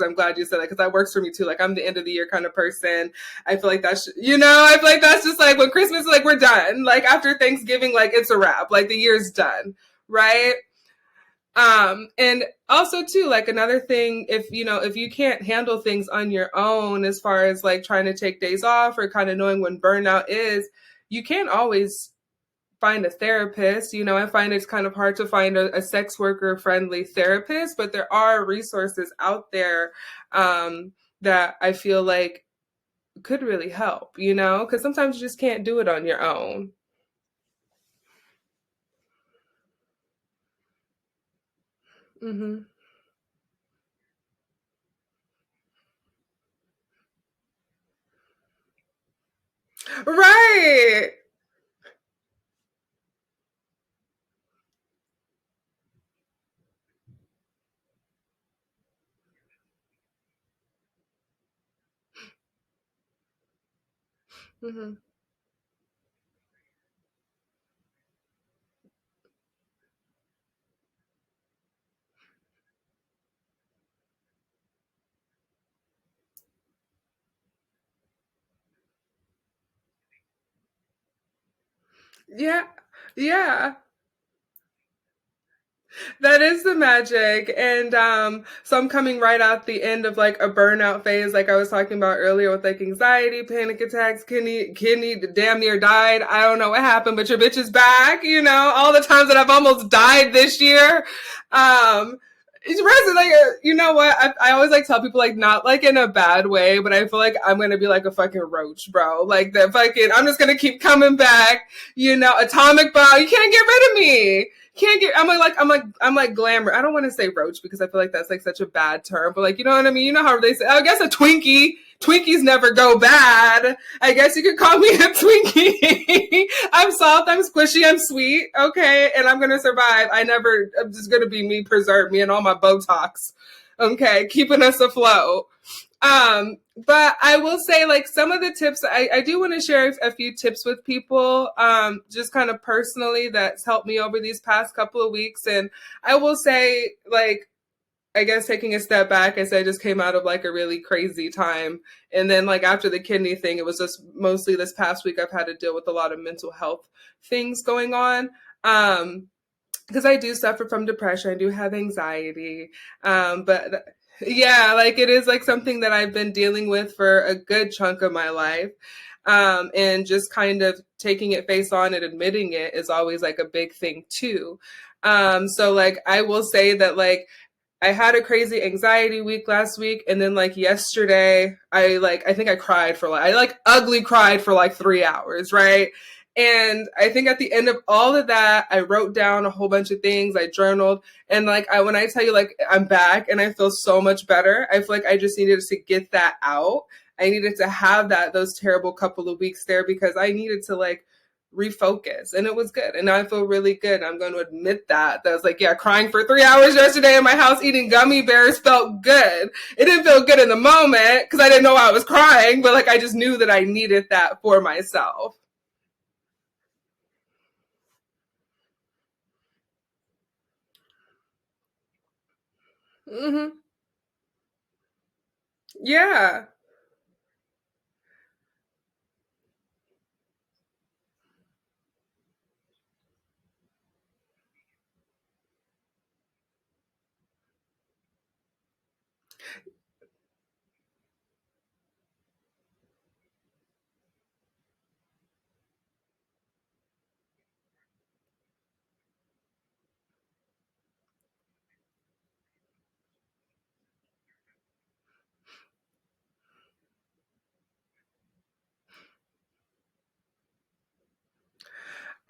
I'm glad you said that because that works for me too. Like I'm the end of the year kind of person. I feel like that's, I feel like that's just like when Christmas is like, we're done. Like after Thanksgiving, like it's a wrap. Like the year's done. Right. And also too, like another thing, if you can't handle things on your own, as far as like trying to take days off or kind of knowing when burnout is, you can't always find a therapist. I find it's kind of hard to find a sex worker friendly therapist, but there are resources out there that I feel like could really help, because sometimes you just can't do it on your own. Hmm. Right. Hmm. Yeah. Yeah. That is the magic. And so I'm coming right out the end of like a burnout phase, like I was talking about earlier with like anxiety, panic attacks, kidney damn near died. I don't know what happened, but your bitch is back, all the times that I've almost died this year. It's really like, you know what? I always like tell people like not like in a bad way, but I feel like I'm gonna be like a fucking roach, bro. Like that fucking, I'm just gonna keep coming back. Atomic bomb. You can't get rid of me. Can't get. I'm like glamour. I don't want to say roach because I feel like that's like such a bad term, but like you know what I mean. You know how they say. I guess a Twinkie. Twinkies never go bad. I guess you could call me a Twinkie. I'm soft, I'm squishy, I'm sweet, okay, and I'm gonna survive. I'm just gonna be me, preserve me, and all my Botox, okay, keeping us afloat. But I will say, like, some of the tips, I do want to share a few tips with people, just kind of personally that's helped me over these past couple of weeks. And I will say, like, I guess taking a step back, I said I just came out of like a really crazy time. And then like after the kidney thing, it was just mostly this past week I've had to deal with a lot of mental health things going on. Because I do suffer from depression, I do have anxiety. But yeah, like it is like something that I've been dealing with for a good chunk of my life. And just kind of taking it face on and admitting it is always like a big thing too. So like I will say that like I had a crazy anxiety week last week, and then like yesterday, I think I cried for like I like ugly cried for like 3 hours, right? And I think at the end of all of that, I wrote down a whole bunch of things. I journaled, and like when I tell you like I'm back and I feel so much better, I feel like I just needed to get that out. I needed to have those terrible couple of weeks there because I needed to like refocus, and it was good, and I feel really good. I'm going to admit that I was like, yeah, crying for 3 hours yesterday in my house eating gummy bears felt good. It didn't feel good in the moment because I didn't know I was crying, but like I just knew that I needed that for myself. Hmm. Yeah.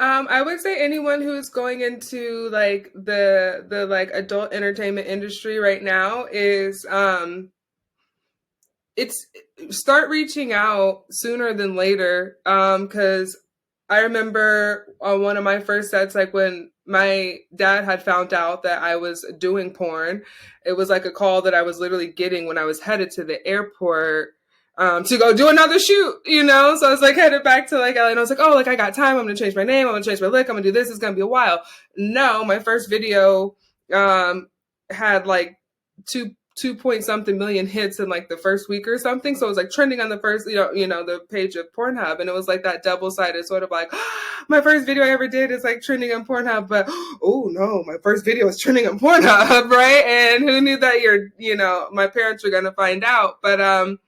I would say anyone who is going into like the like adult entertainment industry right now is it's start reaching out sooner than later. Because I remember on one of my first sets, like when my dad had found out that I was doing porn, it was like a call that I was literally getting when I was headed to the airport. To go do another shoot. So I was like headed back to like LA, and I was like, oh, like I got time. I'm gonna change my name. I'm gonna change my look. I'm gonna do this. It's gonna be a while. No, my first video had like two 2 point something million hits in like the first week or something. So it was like trending on the first, the page of Pornhub. And it was like that double sided sort of like, my first video I ever did is like trending on Pornhub, but oh no, my first video is trending on Pornhub, right? And who knew that my parents were going to find out. But,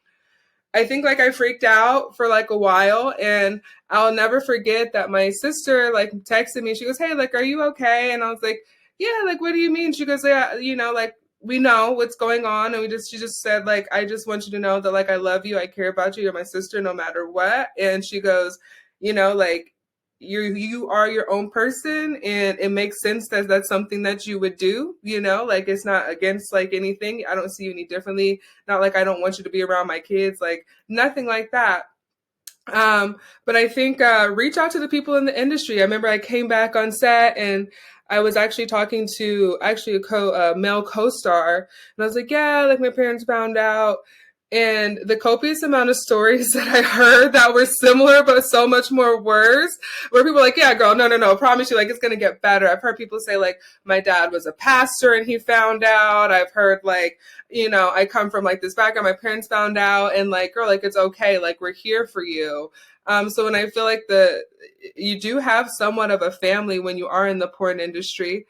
I think like I freaked out for like a while, and I'll never forget that my sister like texted me. She goes, "Hey, like, are you okay?" And I was like, "Yeah, like, what do you mean?" She goes, "Yeah, like we know what's going on." And she just said like, "I just want you to know that like I love you, I care about you, you're my sister no matter what." And she goes, like you are your own person, and it makes sense that that's something that you would do, like it's not against like anything. I don't see you any differently. Not like I don't want you to be around my kids, like nothing like that. But I think reach out to the people in the industry. I remember I came back on set, and I was actually talking to actually a male co-star, and I was like, yeah, like my parents found out. And the copious amount of stories that I heard that were similar but so much more worse, where people were like, yeah, girl, no, I promise you, like it's gonna get better. I've heard people say like my dad was a pastor and he found out. I've heard like, I come from like this background, my parents found out, and like, girl, like it's okay, like we're here for you. So when I feel like you do have somewhat of a family when you are in the porn industry,